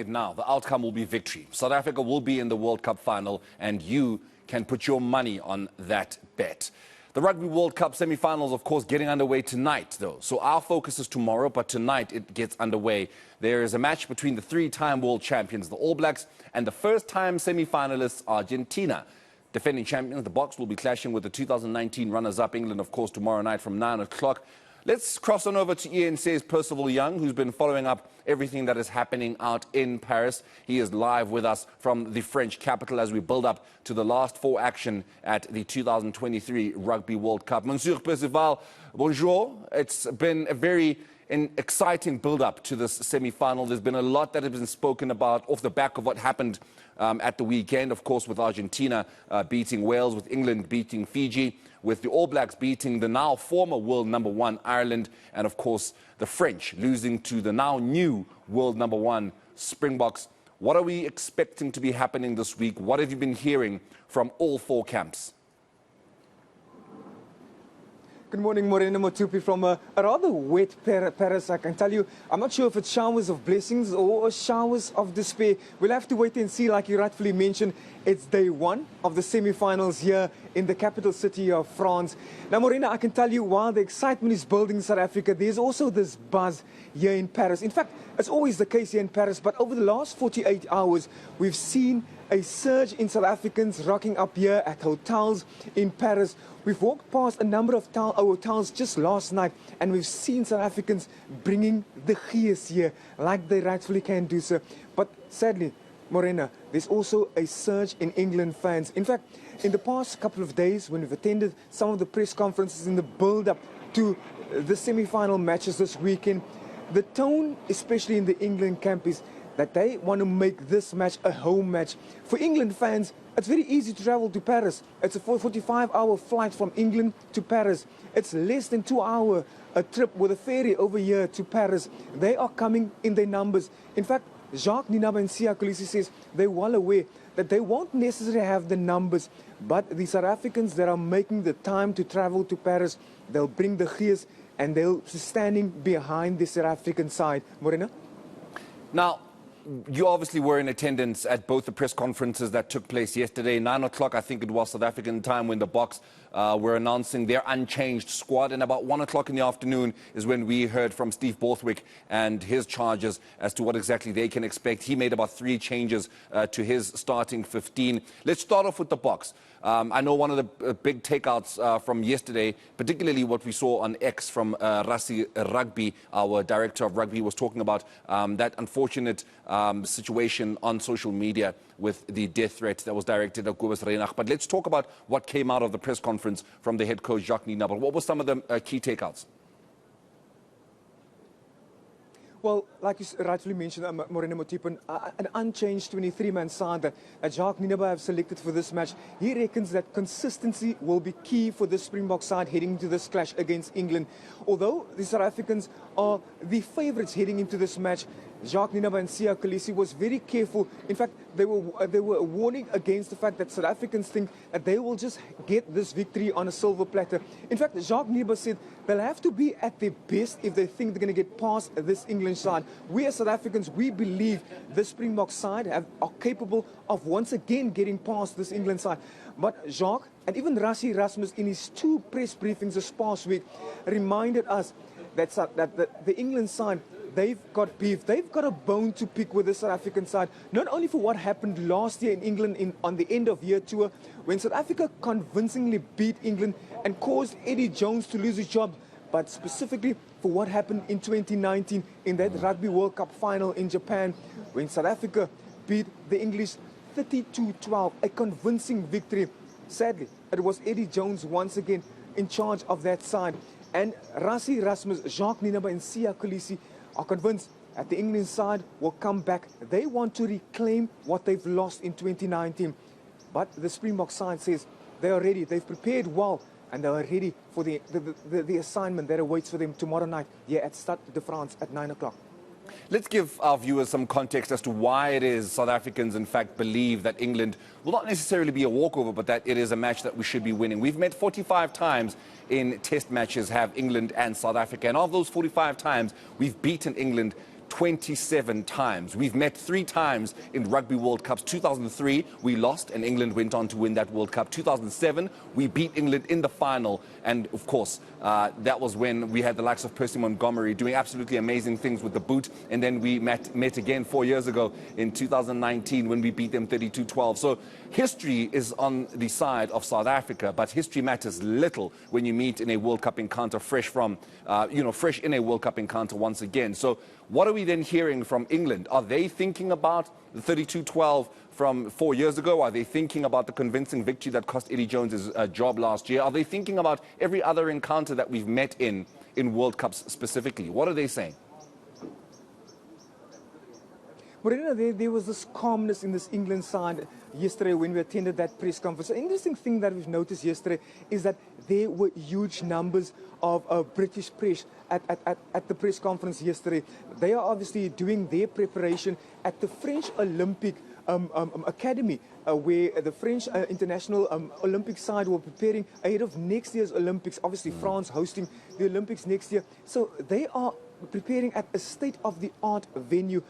it now. The outcome will be victory. South Africa will be in the World Cup final, and you can put your money on that bet. The Rugby World Cup semi-finals, of course, getting underway tonight, though. So our focus is tomorrow, but tonight it gets underway. There is a match between the three-time world champions, the All Blacks, and the first-time semi-finalists, Argentina. Defending champions, the Boks will be clashing with the 2019 runners-up, England, of course, tomorrow night from 9 o'clock. Let's cross on over to eNCA's Percival Young, who's been following up everything that is happening out in Paris. He is live with us from the French capital as we build up to the last four action at the 2023 Rugby World Cup. Monsieur Percival, bonjour. It's been a very exciting build-up to this semi-final. There's been a lot that has been spoken about off the back of what happened at the weekend, of course, with Argentina beating Wales, with England beating Fiji, with the All Blacks beating the now former world number one Ireland, and of course the French losing to the now new world number one Springboks. What are we expecting to be happening this week? What have you been hearing from all four camps? Good morning, Morena Motupi from a rather wet Paris, I can tell you. I'm not sure if it's showers of blessings or showers of despair. We'll have to wait and see, like you rightfully mentioned. It's day one of the semi-finals here in the capital city of France. Now, Morena, I can tell you, while the excitement is building in South Africa, there's also this buzz here in Paris. In fact, it's always the case here in Paris, but over the last 48 hours, we've seen a surge in South Africans rocking up here at hotels in Paris. We've walked past a number of hotels just last night, and we've seen South Africans bringing the gees here, like they rightfully can do so. But sadly, Morena, there's also a surge in England fans. In fact, in the past couple of days, when we've attended some of the press conferences in the build-up to the semi-final matches this weekend, the tone, especially in the England camp, is that they want to make this match a home match. For England fans, it's very easy to travel to Paris. It's a 45-hour flight from England to Paris. It's less than 2 hour a trip with a ferry over here to Paris. They are coming in their numbers. In fact, Jacques Nienaber and Siya Kolisi says they're well aware that they won't necessarily have the numbers, but the South Africans that are making the time to travel to Paris, they'll bring the gears and they'll be standing behind the South African side. Morena? Now, you obviously were in attendance at both the press conferences that took place yesterday. 9 o'clock, I think it was South African time, when the Boks were announcing their unchanged squad. And about 1 o'clock in the afternoon is when we heard from Steve Borthwick and his charges as to what exactly they can expect. He made about 3 changes to his starting 15. Let's start off with the Boks. I know one of the big takeouts from yesterday, particularly what we saw on X from Rassie Rugby, our director of rugby, was talking about that unfortunate situation on social media with the death threat that was directed at Kobus Reinach. But let's talk about what came out of the press conference from the head coach, Jacques Nienaber. What were some of the key takeouts? Well, like you rightfully mentioned, Morena Motupi, an unchanged 23-man side that Jacques Nienaber have selected for this match. He reckons that consistency will be key for the Springbok side heading into this clash against England. Although the South Africans are the favourites heading into this match, Jacques Nienaber and Siya Kolisi was very careful. In fact, they were warning against the fact that South Africans think that they will just get this victory on a silver platter. In fact, Jacques Nienaber said they'll have to be at their best if they think they're going to get past this England side. We as South Africans, we believe the Springbok side are capable of once again getting past this England side. But Jacques and even Rassie Rasmus in his 2 press briefings this past week reminded us that the England side, they've got beef. They've got a bone to pick with the South African side, not only for what happened last year in England on the end of year tour, when South Africa convincingly beat England and caused Eddie Jones to lose his job, but specifically for what happened in 2019 in that Rugby World Cup final in Japan, when South Africa beat the English 32-12, a convincing victory. Sadly, it was Eddie Jones once again in charge of that side. And Rassie Rasmus, Jacques Nienaber and Siya Kolisi are convinced that the England side will come back. They want to reclaim what they've lost in 2019. But the Springbok side says they are ready. They've prepared well, and they are ready for the assignment that awaits for them tomorrow night here at Stade de France at 9 o'clock. Let's give our viewers some context as to why it is South Africans, in fact, believe that England will not necessarily be a walkover, but that it is a match that we should be winning. We've met 45 times in test matches, have England and South Africa. And of those 45 times, we've beaten England 27 times. We've met 3 times in Rugby World Cups. 2003, we lost, and England went on to win that World Cup. 2007, we beat England in the final, and of course, that was when we had the likes of Percy Montgomery doing absolutely amazing things with the boot, and then we met again 4 years ago in 2019 when we beat them 32-12. So history is on the side of South Africa, but history matters little when you meet in a World Cup encounter fresh in a World Cup encounter once again. So what are we then hearing from England? Are they thinking about the 32-12 from 4 years ago? Are they thinking about the convincing victory that cost Eddie Jones his job last year? Are they thinking about every other encounter that we've met in World Cups specifically? What are they saying? Morena, there was this calmness in this England side yesterday when we attended that press conference. The interesting thing that we've noticed yesterday is that there were huge numbers of British press at the press conference yesterday. They are obviously doing their preparation at the French Olympic Academy, where the French international Olympic side were preparing ahead of next year's Olympics. Obviously, France hosting the Olympics next year. So they are preparing at a state-of-the-art venue.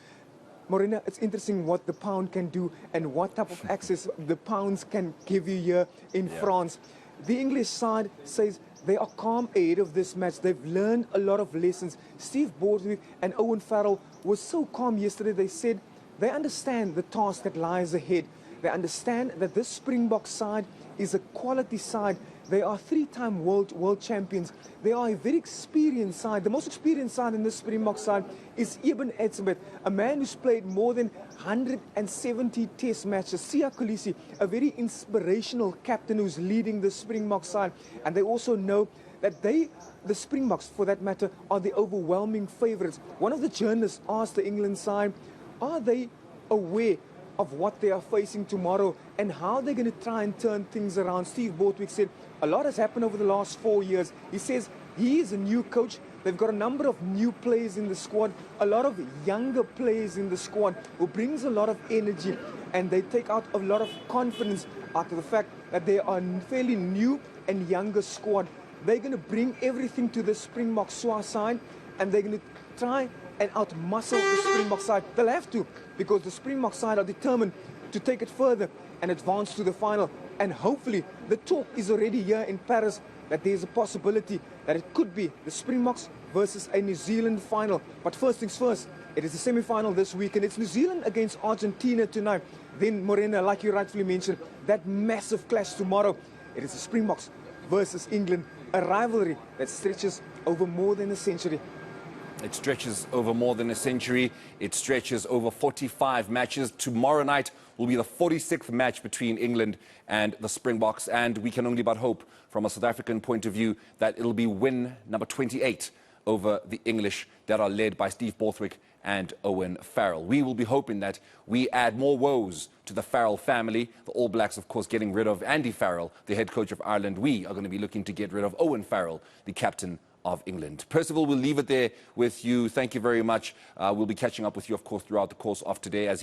Morena, it's interesting what the pound can do and what type of access the pounds can give you here in France. The English side says they are calm ahead of this match. They've learned a lot of lessons. Steve Borthwick and Owen Farrell were so calm yesterday. They said they understand the task that lies ahead. They understand that this Springbok side is a quality side. They are 3-time world champions. They are a very experienced side. The most experienced side in this Springbok side is Eben Etzebeth, a man who's played more than 170 test matches. Siya Kolisi, a very inspirational captain who's leading the Springbok side. And they also know that the Springboks, for that matter, are the overwhelming favourites. One of the journalists asked the England side, are they aware of what they are facing tomorrow and how they're going to try and turn things around? Steve Borthwick said a lot has happened over the last 4 years. He says he is a new coach. They've got a number of new players in the squad, a lot of younger players in the squad who brings a lot of energy, and they take out a lot of confidence out of the fact that they are a fairly new and younger squad. They're going to bring everything to the Springbok side, and they're going to try and outmuscle the Springbok side. They'll have to, because the Springbok side are determined to take it further and advance to the final. And hopefully the talk is already here in Paris that there's a possibility that it could be the Springboks versus a New Zealand final. But first things first, it is the semi-final this week, and it's New Zealand against Argentina tonight. Then, Morena, like you rightfully mentioned, that massive clash tomorrow. It is the Springboks versus England, a rivalry that stretches over more than a century. It stretches over more than a century. It stretches over 45 matches. Tomorrow night will be the 46th match between England and the Springboks, and we can only but hope from a South African point of view that it'll be win number 28 over the English that are led by Steve Borthwick and Owen Farrell. We will be hoping that we add more woes to the Farrell family. The All Blacks, of course, getting rid of Andy Farrell, the head coach of Ireland. We are going to be looking to get rid of Owen Farrell, the captain of England. Percival, we'll leave it there with you. Thank you very much. We'll be catching up with you, of course, throughout the course of today as he